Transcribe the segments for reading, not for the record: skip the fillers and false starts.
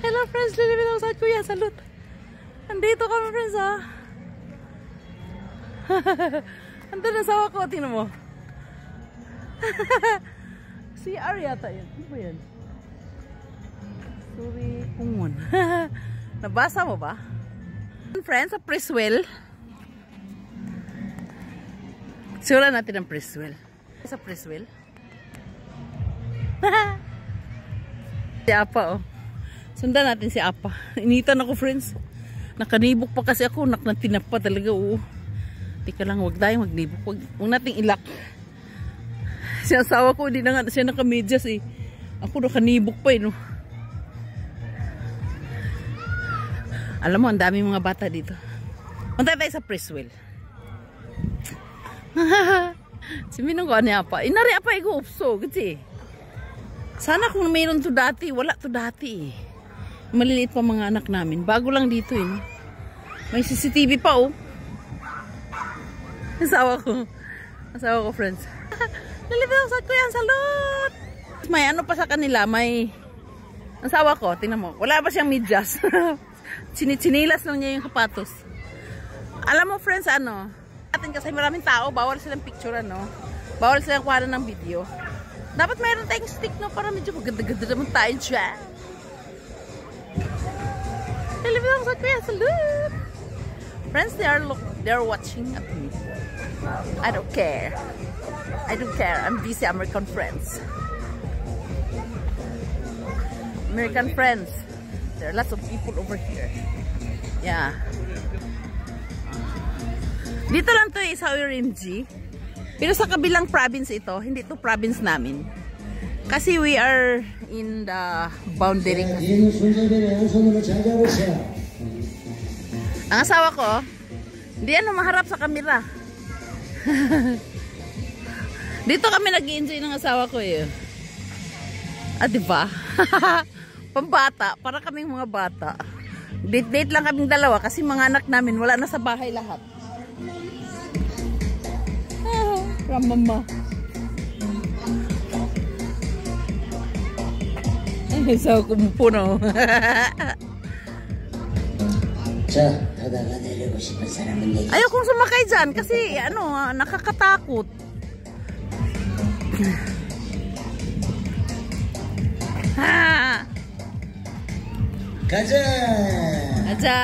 Hello friends, lilipit ako sa kuya, salute. Andito kami friends ha. Andun ang sawa ko, tingnan mo. Si Ariata yun. Ano ba yan? Sorry, pungon. Nabasa mo ba? Friends, sa Preswell. Sura natin ang Preswell. Sa Preswell. Si Apa oh. Sundan natin si Apa. Initan ako friends. Nakanibok pa kasi ako. Naknatinap pa talaga oo. Tika lang, wag tayong magnibok. Huwag nating ilak. Si asawa ko, hindi na nga siya nakamedyas eh. Ako nakanibok pa eh no. Alam mo, ang daming mga bata dito. Punta tayo sa Preswell. Si Minong ko ano Apa. Inari Apa iguupso. Kasi sana kung mayroon to dati. Wala to dati eh. Maliliit pa mga anak namin. Bago lang dito eh. May CCTV pa oh. Asawa ko friends. Nalipit ako sa kuya. Salud! May ano pa sa kanila. May asawa ko. Tingnan mo. Wala pa siyang medyas. Chinilas lang niya yung sapatos. Alam mo friends ano. Atin kasi maraming tao. Bawal silang picture ano. Bawal silang kuha ng video. Dapat mayroon tayong stick no. Para medyo maganda-ganda naman tayo siya. Nalipit ako sa kuya. Salud! Friends, they are watching at me. I don't care. I don't care. I'm busy American friends. American friends. There are lots of people over here. Yeah. Dito lang to eh, sa URMG. Pero sa kabilang province ito. Hindi to province namin. Kasi we are in the boundary. Ang asawa ko, hindi ano maharap sa kamera. Dito kami nag-i-enjoy ng asawa ko eh. Ah, diba? Pambata, para kaming mga bata. Date-date lang kaming dalawa kasi mga anak namin wala na sa bahay lahat. Ramama. So, kumupuno. Ayaw kong sumakay dyan kasi ano, nakakatakot. Ha! Kaja! Kaja!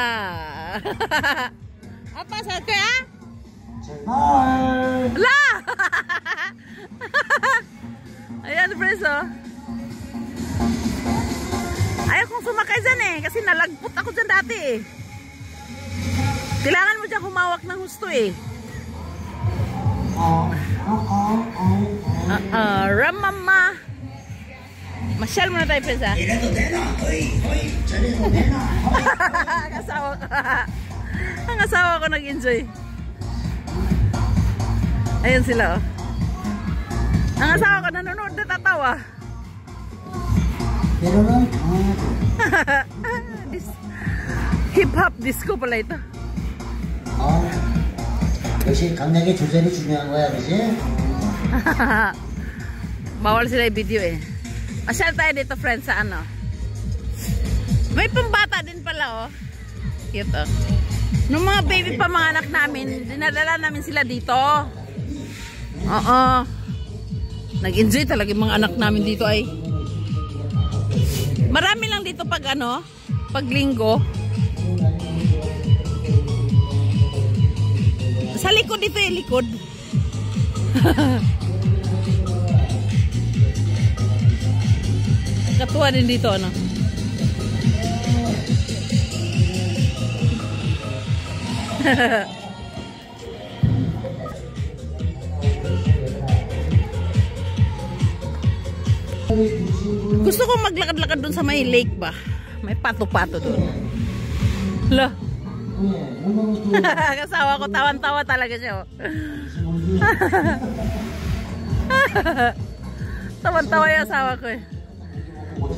Apa sa kaya? La! Ayan friends oh. Ayaw kong sumakay dyan eh kasi nalagpot ako dyan dati eh. Kailangan mo dyan humawak ng husto eh. Ramama. Masyal muna tayo friends ha. Ang asawa ko nag-enjoy. Ayan sila oh. Ang asawa ko nanonood na tatawa. Hip-hop disco pala ito. 역시 강약의 조절이 중요한 거야, 그치? Bawal sila i-video eh. Masyal tayo dito friends sa ano. May pambata din pala oh. Cute oh. Nung mga baby pa mga anak namin, dinadala namin sila dito. Oo. Nag-enjoy talaga yung mga anak namin dito ay. Marami lang dito pag ano, pag linggo. Sa likod dito yung likod. Katuwa din dito ano. Gusto ko maglakad-lakad dun sa may lake ba. May pato-pato dun. Lah. Kasawa ko, tawan-tawa talaga siya. Tawan-tawa yung asawa ko eh.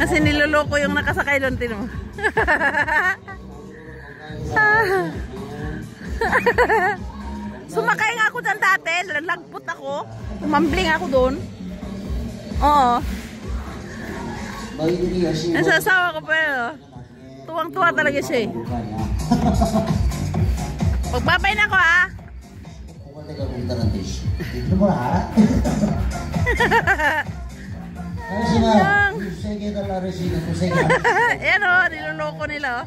Kasi niloloko yung nakasakay doon, tino. Sumakay nga ako dyan dati, lagpot ako. Umambling ako doon. Oo. Nasa asawa ko pa yun. Tuwang-tuwa talaga siya eh. 볼 거 아니야. Magbabay na ako ha. 뭐가 내가 공단한데 씨. 이런 걸 알아? 아저씨가 세게 해달라 그러시니까 또 세게 안 Ayan o, niloloko nila oh.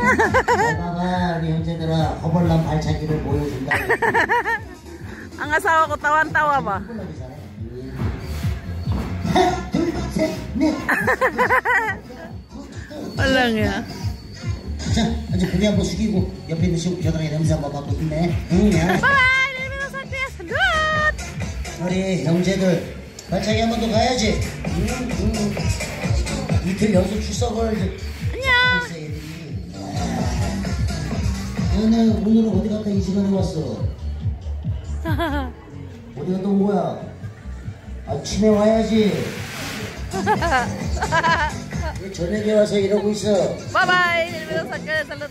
엄마가 우리 형제들아 허벌난 발차기를 보여준다. Ang asawa ko tawan-tawa ba? 허벌나게 잘해. 하나, 둘, 셋, 넷. Walang yan. 자, 이제 고개 한번 숙이고 옆에 있는 시국 겨드랑이 냄새 한번 맡고 힘내. 응, 야. Bye! Nilibino sa kuya. Salut! 우리 형제들 발차기 한 번 더 가야지. 이틀 연속 출석을 Annyeong! 했어 애들이. 너는 오늘은 어디 갔다 이 시간에 왔어? 어디 갔다 온 거야? 아침에 와야지. 왜 저녁에 와서 이러고 있어? Bye-bye! Nilibino sa kuya. Salut!